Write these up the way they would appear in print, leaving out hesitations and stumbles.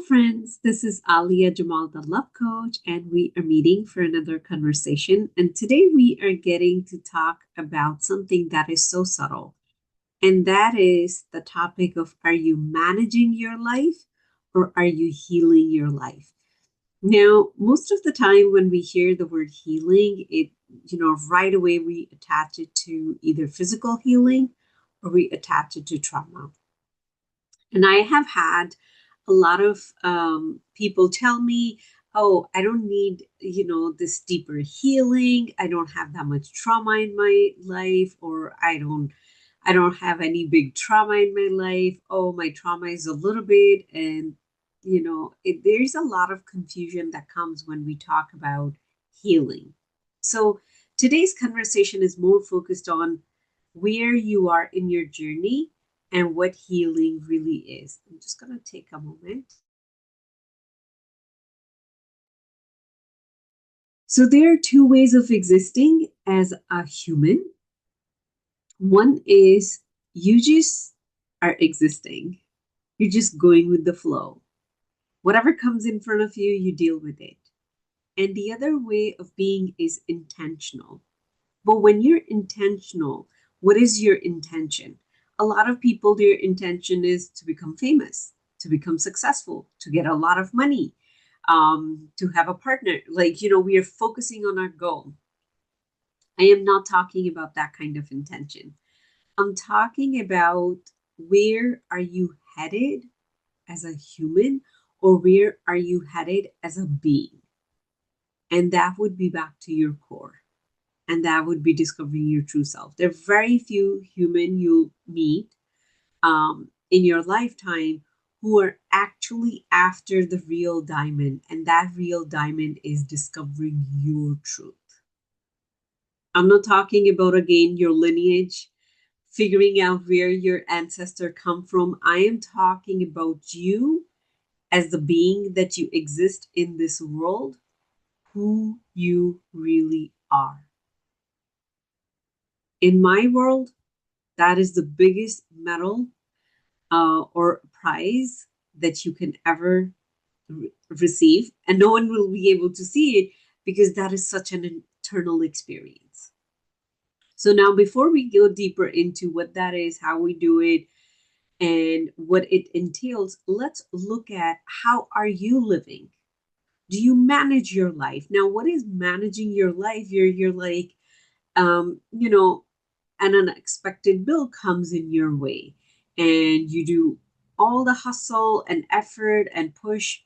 friends. This is Alia Jamal, the Love Coach, and we are meeting for another conversation. And today we are getting to talk about something that is so subtle, and that is the topic of, are you managing your life or are you healing your life? Now, most of the time when we hear the word healing, right away we attach it to either physical healing or we attach it to trauma. And I have had a lot of people tell me, oh, I don't need, this deeper healing. I don't have that much trauma in my life, or I don't have any big trauma in my life. Oh, my trauma is a little bit. And, there's a lot of confusion that comes when we talk about healing. So today's conversation is more focused on where you are in your journey and what healing really is. I'm just going to take a moment. So, there are two ways of existing as a human. One is you just are existing, you're just going with the flow. Whatever comes in front of you, you deal with it. And the other way of being is intentional. But when you're intentional, what is your intention? A lot of people, their intention is to become famous, to become successful, to get a lot of money, to have a partner. We are focusing on our goal. I am not talking about that kind of intention. I'm talking about, where are you headed as a human, or where are you headed as a being? And that would be back to your core. And that would be discovering your true self. There are very few human you'll meet in your lifetime who are actually after the real diamond, and that real diamond is discovering your truth. I'm not talking about, again, your lineage, figuring out where your ancestor come from. I am talking about you as the being that you exist in this world, who you really are. In my world, that is the biggest medal or prize that you can ever receive. And no one will be able to see it because that is such an internal experience. So, now before we go deeper into what that is, how we do it, and what it entails, let's look at, how are you living? Do you manage your life? Now, what is managing your life? You're like, um, you know, an unexpected bill comes in your way, and you do all the hustle and effort and push,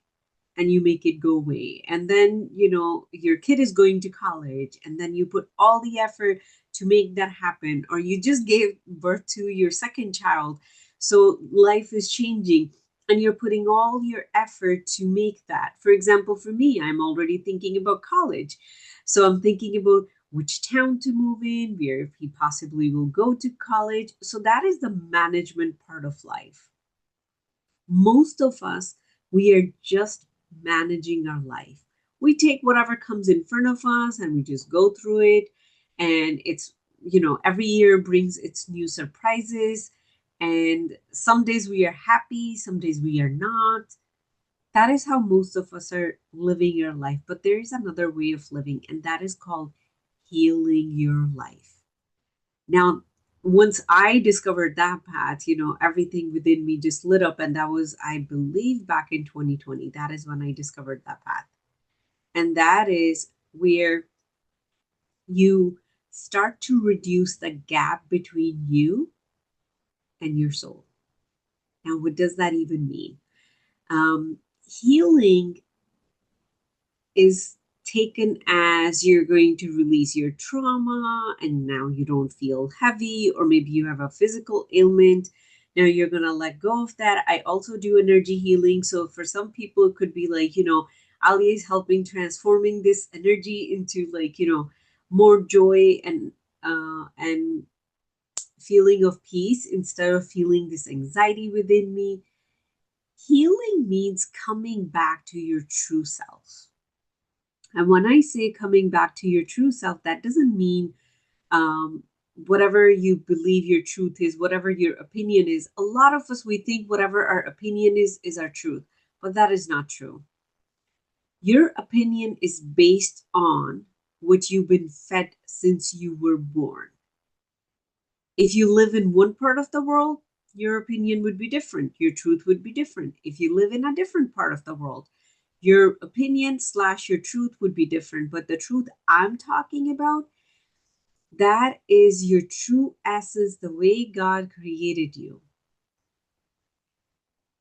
and you make it go away. And then, your kid is going to college, and then you put all the effort to make that happen, or you just gave birth to your second child. So life is changing, and you're putting all your effort to make that. For example, for me, I'm already thinking about college. So I'm thinking about which town to move in, where he possibly will go to college. So that is the management part of life. Most of us, we are just managing our life. We take whatever comes in front of us and we just go through it. And every year brings its new surprises. And some days we are happy, some days we are not. That is how most of us are living your life. But there is another way of living, and that is called healing your life. Now, once I discovered that path, everything within me just lit up. And that was, I believe, back in 2020. That is when I discovered that path. And that is where you start to reduce the gap between you and your soul. Now, what does that even mean? Healing is taken as, you're going to release your trauma and now you don't feel heavy, or maybe you have a physical ailment. Now you're going to let go of that. I also do energy healing. So for some people, it could be like, Ali is helping transforming this energy into, like, more joy and feeling of peace instead of feeling this anxiety within me. Healing means coming back to your true self. And when I say coming back to your true self, that doesn't mean um, whatever you believe your truth is, whatever your opinion is. A lot of us, we think whatever our opinion is our truth. but that is not true. Your opinion is based on what you've been fed since you were born. If you live in one part of the world, your opinion would be different. Your truth would be different. If you live in a different part of the world, your opinion slash your truth would be different. But the truth I'm talking about, that is your true essence, the way God created you.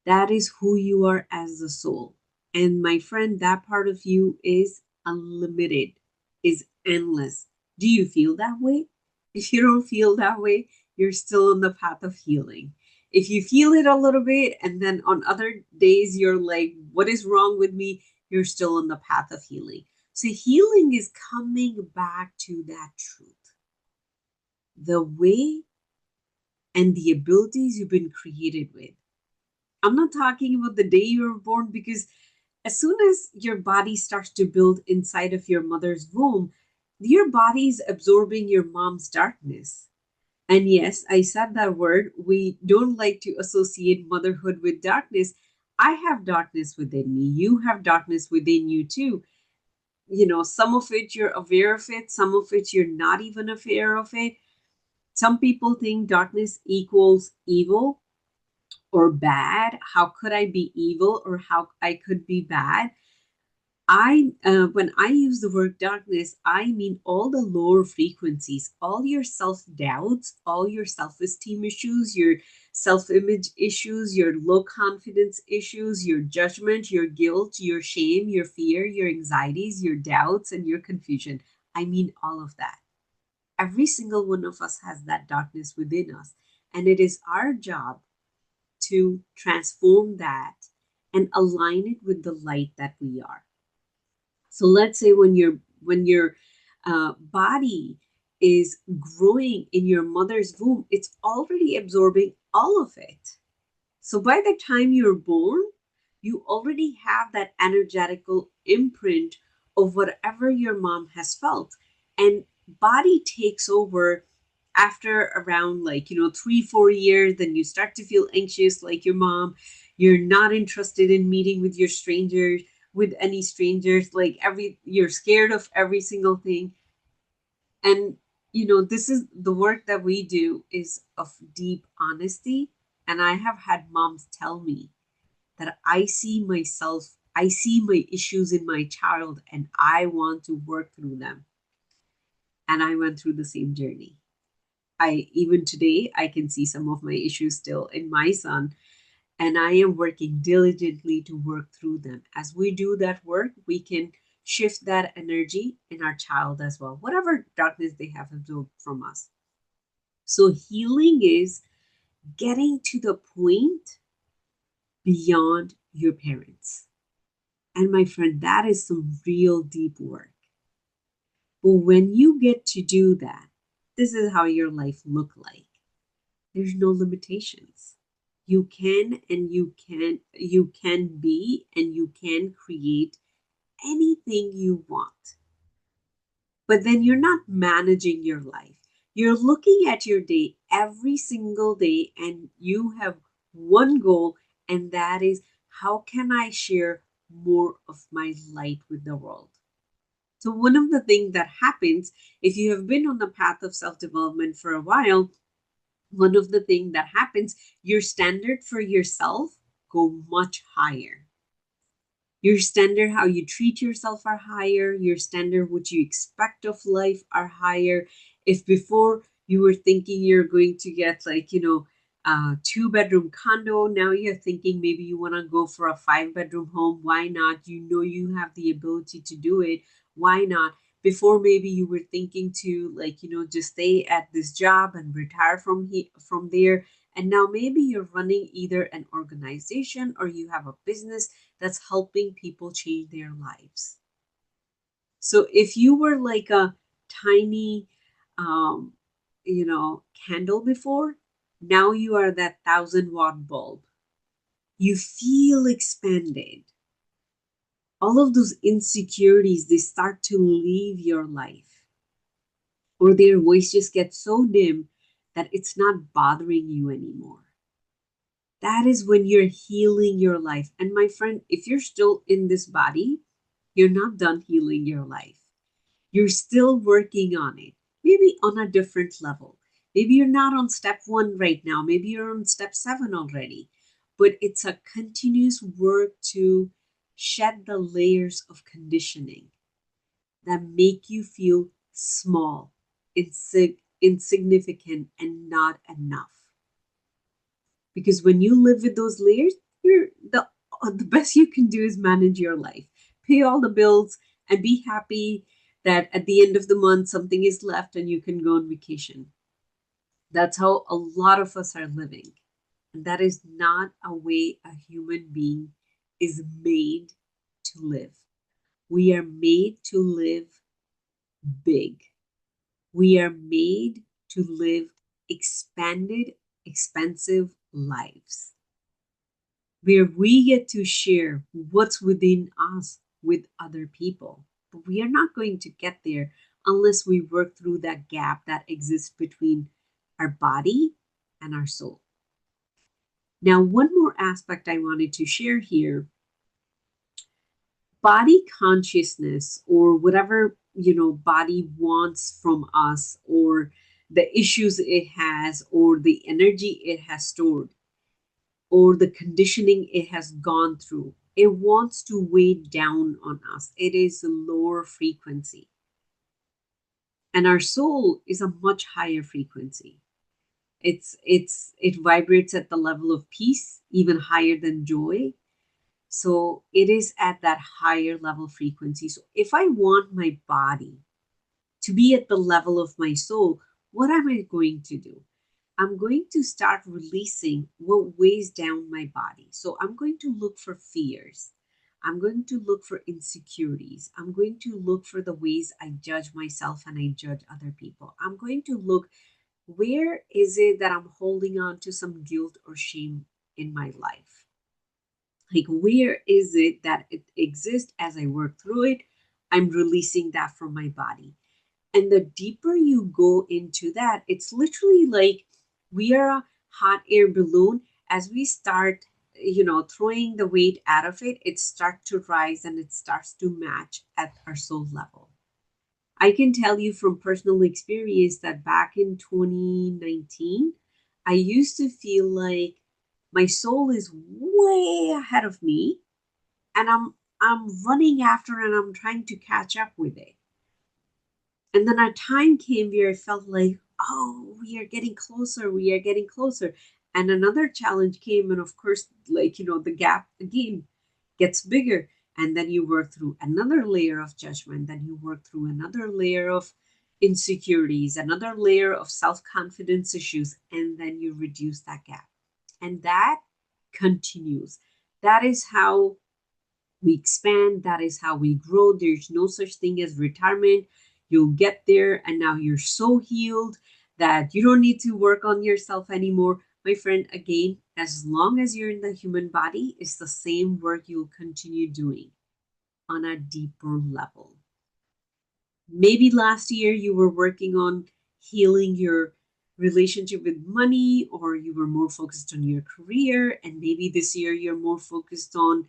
That is who you are as a soul. And my friend, that part of you is unlimited, is endless. Do you feel that way? If you don't feel that way, you're still on the path of healing. If you feel it a little bit and then on other days you're like, what is wrong with me? You're still on the path of healing. So healing is coming back to that truth. The way and the abilities you've been created with. I'm not talking about the day you were born, because as soon as your body starts to build inside of your mother's womb, your body is absorbing your mom's darkness. And yes, I said that word. We don't like to associate motherhood with darkness. I have darkness within me. You have darkness within you too. Some of it you're aware of it, some of it you're not even aware of it. Some people think darkness equals evil or bad. How could I be evil, or how I could be bad? When I use the word darkness, I mean all the lower frequencies, all your self doubts, all your self esteem issues, your self image issues, your low confidence issues, your judgment, your guilt, your shame, your fear, your anxieties, your doubts, and your confusion. I mean all of that. Every single one of us has that darkness within us, and it is our job to transform that and align it with the light that we are. So let's say when your body is growing in your mother's womb, it's already absorbing all of it. So by the time you're born, you already have that energetical imprint of whatever your mom has felt. And body takes over after around 3-4 years. Then you start to feel anxious like your mom. You're not interested in meeting with your strangers, with any strangers, you're scared of every single thing. And this is the work that we do, is of deep honesty. And I have had moms tell me that I see my issues in my child and I want to work through them. And I went through the same journey. Even today, I can see some of my issues still in my son, and I am working diligently to work through them. As we do that work, we can shift that energy in our child as well, whatever darkness they have absorbed from us. So healing is getting to the point beyond your parents. And my friend, that is some real deep work. But when you get to do that, this is how your life look like. There's no limitations. You can be and you can create anything you want. But then you're not managing your life. You're looking at your day every single day and you have one goal, and that is, how can I share more of my light with the world? So one of the things that happens, if you have been on the path of self-development for a while, one of the things that happens, your standard for yourself go much higher. Your standard, how you treat yourself, are higher. Your standard, what you expect of life, are higher. If before you were thinking you're going to get a 2-bedroom condo, now you're thinking maybe you want to go for a 5-bedroom home. Why not? You have the ability to do it. Why not? Before, maybe you were thinking to just stay at this job and retire from there. And now maybe you're running either an organization or you have a business that's helping people change their lives. So if you were like a tiny, um, candle before, now you are that 1,000-watt bulb. You feel expanded. All of those insecurities, they start to leave your life, or their voice just gets so dim that it's not bothering you anymore. That is when you're healing your life. And my friend, if you're still in this body, you're not done healing your life. You're still working on it, maybe on a different level. Maybe you're not on step one right now. Maybe you're on step seven already. But it's a continuous work to shed the layers of conditioning that make you feel small, insignificant, and not enough. Because when you live with those layers, you're the best you can do is manage your life, pay all the bills, and be happy that at the end of the month something is left and you can go on vacation. That's how a lot of us are living. And that is not a way a human being is made to live. We are made to live big. We are made to live expanded, expansive lives where we get to share what's within us with other people. But we are not going to get there unless we work through that gap that exists between our body and our soul. Now, one more aspect I wanted to share here, body consciousness, or whatever, body wants from us, or the issues it has, or the energy it has stored, or the conditioning it has gone through. It wants to weigh down on us. It is a lower frequency. And our soul is a much higher frequency. It vibrates at the level of peace, even higher than joy. So it is at that higher level frequency. So if I want my body to be at the level of my soul, what am I going to do? I'm going to start releasing what weighs down my body. So I'm going to look for fears. I'm going to look for insecurities. I'm going to look for the ways I judge myself and I judge other people. I'm going to look, where is it that I'm holding on to some guilt or shame in my life? Like, where is it that it exists? As I work through it, I'm releasing that from my body. And the deeper you go into that, it's literally like we are a hot air balloon. As we start, throwing the weight out of it, it starts to rise and it starts to match at our soul level. I can tell you from personal experience that back in 2019, I used to feel like my soul is way ahead of me, and I'm running after and I'm trying to catch up with it. And then a time came where I felt like, oh, we are getting closer, we are getting closer. And another challenge came, and of course, like, the gap again gets bigger. And then you work through another layer of judgment, then you work through another layer of insecurities, another layer of self confidence issues, and then you reduce that gap. And that continues. That is how we expand. That is how we grow. There's no such thing as retirement. You'll get there, and now you're so healed that you don't need to work on yourself anymore. My friend, again, as long as you're in the human body, it's the same work you'll continue doing on a deeper level. Maybe last year you were working on healing your relationship with money, or you were more focused on your career, and maybe this year you're more focused on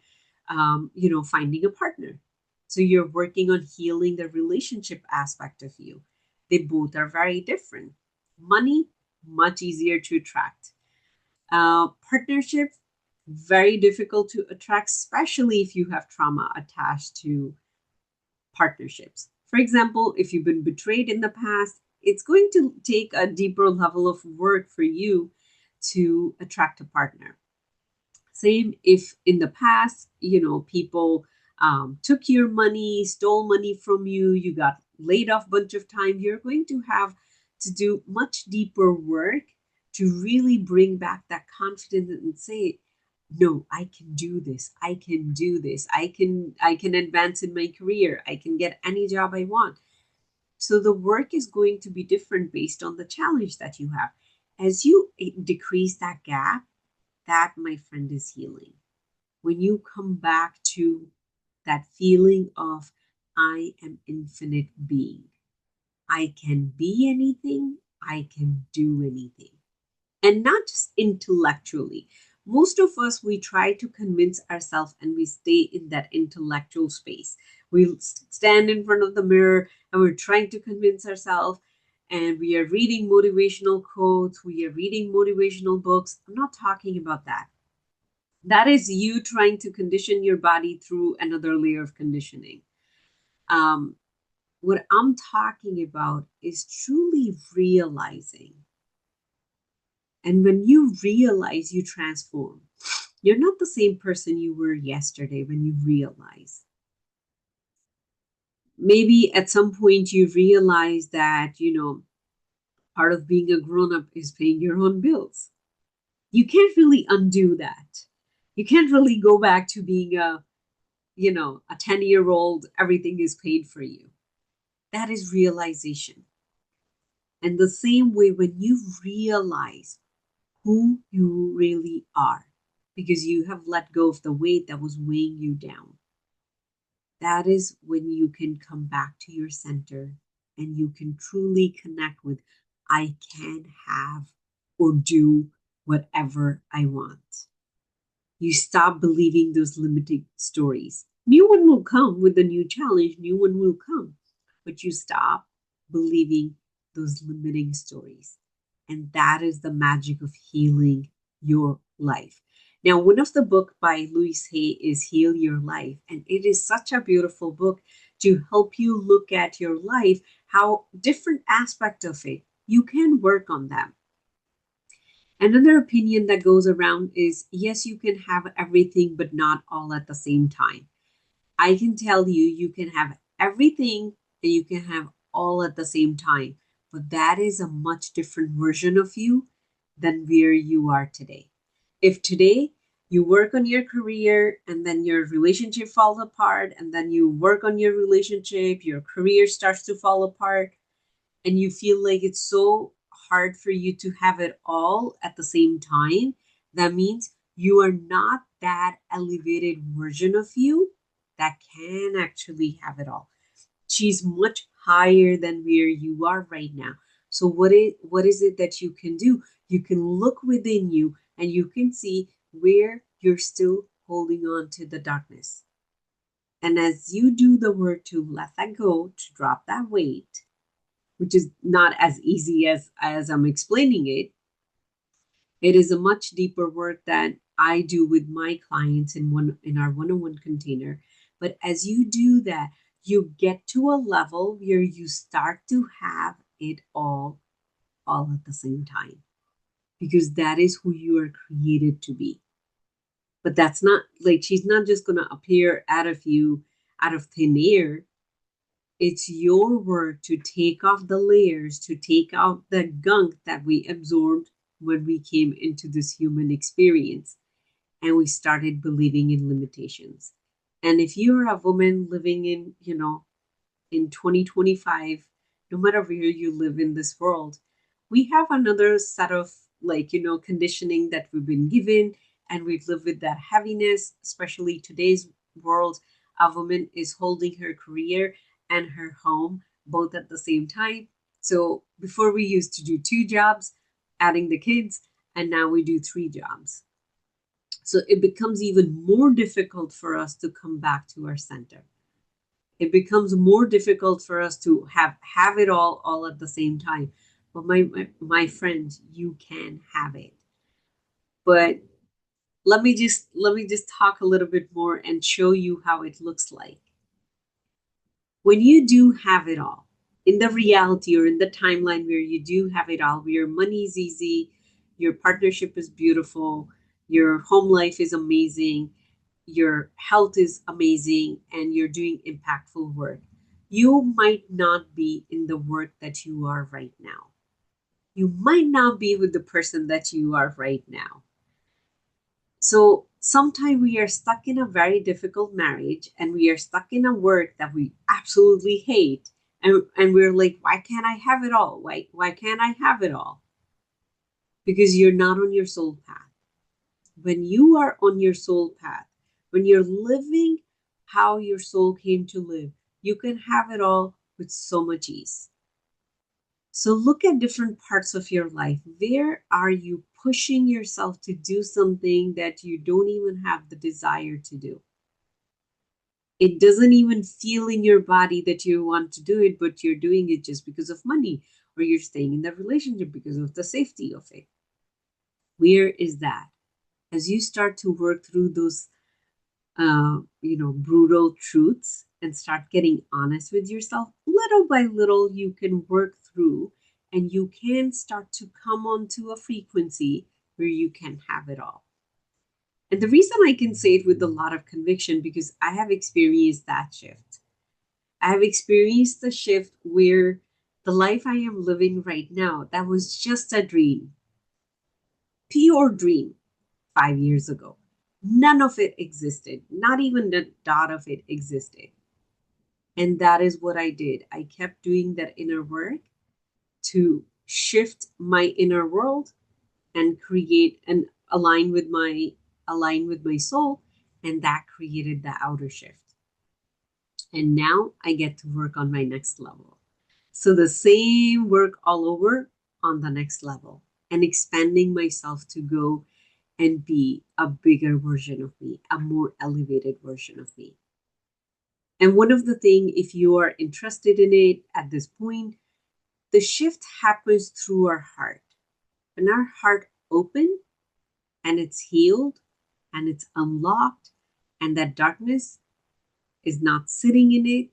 finding a partner. So you're working on healing the relationship aspect of you. They both are very different. Money, much easier to attract. Partnership, very difficult to attract, especially if you have trauma attached to partnerships. For example, if you've been betrayed in the past, it's going to take a deeper level of work for you to attract a partner. Same if in the past, people took your money, stole money from you, you got laid off a bunch of time, you're going to have to do much deeper work to really bring back that confidence and say, no, I can do this. I can do this. I can advance in my career. I can get any job I want. So the work is going to be different based on the challenge that you have. As you decrease that gap, that, my friend, is healing. When you come back to that feeling of, I am infinite being. I can be anything. I can do anything. And not just intellectually. Most of us, we try to convince ourselves and we stay in that intellectual space. We stand in front of the mirror and we're trying to convince ourselves, and we are reading motivational quotes, we are reading motivational books. I'm not talking about that. That is you trying to condition your body through another layer of conditioning. Um, what I'm talking about is truly realizing. And when you realize, you transform. You're not the same person you were yesterday when you realize. Maybe at some point you realize that, part of being a grown up is paying your own bills. You can't really undo that. You can't really go back to being a 10-year-old, everything is paid for you. That is realization. And the same way, when you realize who you really are, because you have let go of the weight that was weighing you down, that is when you can come back to your center and you can truly connect with, I can have or do whatever I want. You stop believing those limiting stories. New one will come with a new challenge, new one will come, but you stop believing those limiting stories. And that is the magic of healing your life. Now, one of the book by Louise Hay is Heal Your Life. And it is such a beautiful book to help you look at your life, how different aspect of it, you can work on them. Another opinion that goes around is, yes, you can have everything, but not all at the same time. I can tell you, you can have everything and you can have all at the same time. But that is a much different version of you than where you are today. If today you work on your career and then your relationship falls apart, and then you work on your relationship, your career starts to fall apart, and you feel like it's so hard for you to have it all at the same time, that means you are not that elevated version of you that can actually have it all. She's much higher than where you are right now. So what is it that you can do? You can look within you and you can see where you're still holding on to the darkness. And as you do the work to let that go, to drop that weight, which is not as easy as I'm explaining it. It is a much deeper work that I do with my clients in our one-on-one container. But as you do that, you get to a level where you start to have it all at the same time, because that is who you are created to be. But that's not like, she's not just gonna appear out of you out of thin air. It's your work to take off the layers, to take out the gunk that we absorbed when we came into this human experience and we started believing in limitations. And if you're a woman living in 2025, no matter where you live in this world, we have another set of conditioning that we've been given, and we've lived with that heaviness. Especially today's world, a woman is holding her career and her home both at the same time. So before, we used to do two jobs, adding the kids, and now we do three jobs. So it becomes even more difficult for us to come back to our center. It becomes more difficult for us to have it all at the same time. But my friends, you can have it. But let me just talk a little bit more and show you how it looks like. When you do have it all, in the reality or in the timeline where you do have it all, where your money is easy, your partnership is beautiful, your home life is amazing, your health is amazing, and you're doing impactful work, you might not be in the work that you are right now. You might not be with the person that you are right now. So sometimes we are stuck in a very difficult marriage, and we are stuck in a work that we absolutely hate. And we're like, why can't I have it all? Why can't I have it all? Because you're not on your soul path. When you are on your soul path, when you're living how your soul came to live, you can have it all with so much ease. So look at different parts of your life. Where are you pushing yourself to do something that you don't even have the desire to do. It doesn't even feel in your body that you want to do it, but you're doing it just because of money, or you're staying in that relationship because of the safety of it. Where is that? As you start to work through those, brutal truths and start getting honest with yourself, little by little, you can work through and you can start to come onto a frequency where you can have it all. And the reason I can say it with a lot of conviction, because I have experienced that shift. I have experienced the shift where the life I am living right now, that was just a dream, pure dream 5 years ago. None of it existed. Not even the dot of it existed. And that is what I did. I kept doing that inner work to shift my inner world and create and align with my soul. And that created the outer shift. And now I get to work on my next level. So the same work all over on the next level and expanding myself to go and be a bigger version of me, a more elevated version of me. And one of the things, if you are interested in it at this point, the shift happens through our heart. When our heart open and it's healed and it's unlocked and that darkness is not sitting in it,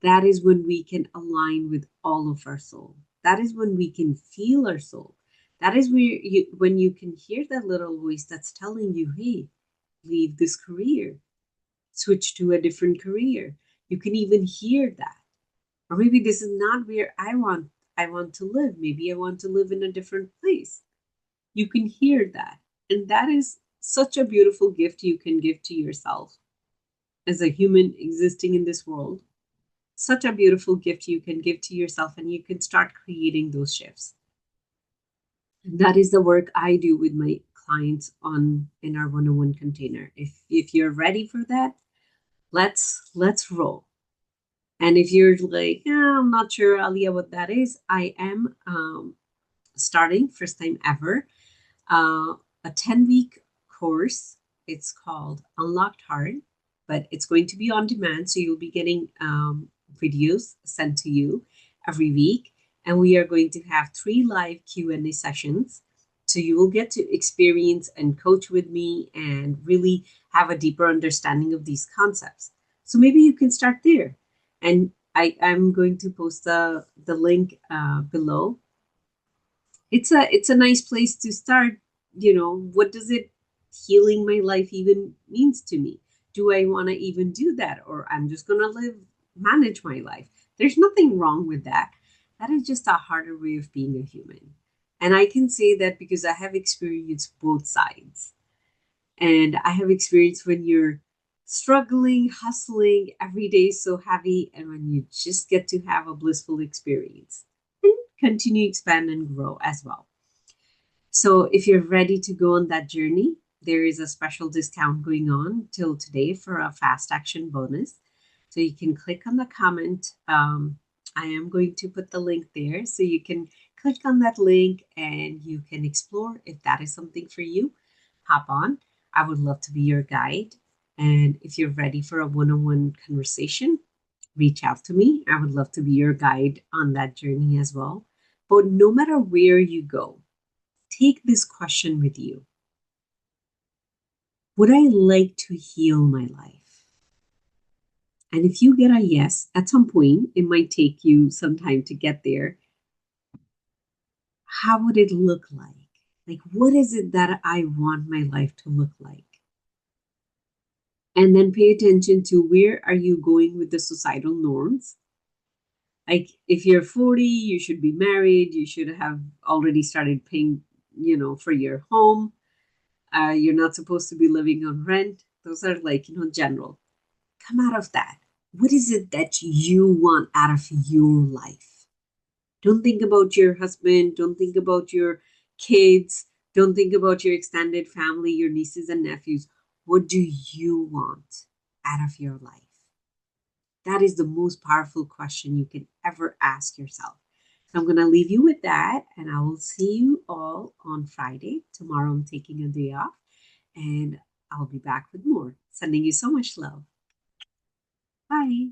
that is when we can align with all of our soul. That is when we can feel our soul. That is when you can hear that little voice that's telling you, hey, leave this career, switch to a different career. You can even hear that. Or maybe this is not where I want to live. Maybe I want to live in a different place. You can hear that. And that is such a beautiful gift you can give to yourself as a human existing in this world. Such a beautiful gift you can give to yourself, and you can start creating those shifts. And that is the work I do with my clients in our one-on-one container. If you're ready for that, let's roll. And if you're like, yeah, I'm not sure, Alia, what that is, I am starting first time ever a 10-week course. It's called Unlocked Heart, but it's going to be on demand. So you'll be getting videos sent to you every week. And we are going to have 3 live Q&A sessions. So you will get to experience and coach with me and really have a deeper understanding of these concepts. So maybe you can start there. And I'm going to post the link below. It's a nice place to start. What does it healing my life even means to me? Do I want to even do that, or I'm just going to manage my life? There's nothing wrong with that. That is just a harder way of being a human. And I can say that because I have experienced both sides. And I have experienced when you're struggling, hustling, every day is so heavy, and when you just get to have a blissful experience and continue, expand, and grow as well. So if you're ready to go on that journey, there is a special discount going on till today for a fast action bonus. So you can click on the comment. I am going to put the link there. So you can click on that link and you can explore if that is something for you. Hop on. I would love to be your guide. And if you're ready for a one-on-one conversation, reach out to me. I would love to be your guide on that journey as well. But no matter where you go, take this question with you. Would I like to heal my life? And if you get a yes, at some point, it might take you some time to get there. How would it look like? Like, what is it that I want my life to look like? And then pay attention to where are you going with the societal norms? Like, if you're 40, you should be married. You should have already started paying, for your home. You're not supposed to be living on rent. Those are like, general. Come out of that. What is it that you want out of your life? Don't think about your husband. Don't think about your kids. Don't think about your extended family, your nieces and nephews. What do you want out of your life? That is the most powerful question you can ever ask yourself. So I'm going to leave you with that, and I will see you all on Friday. Tomorrow I'm taking a day off, and I'll be back with more. Sending you so much love. Bye.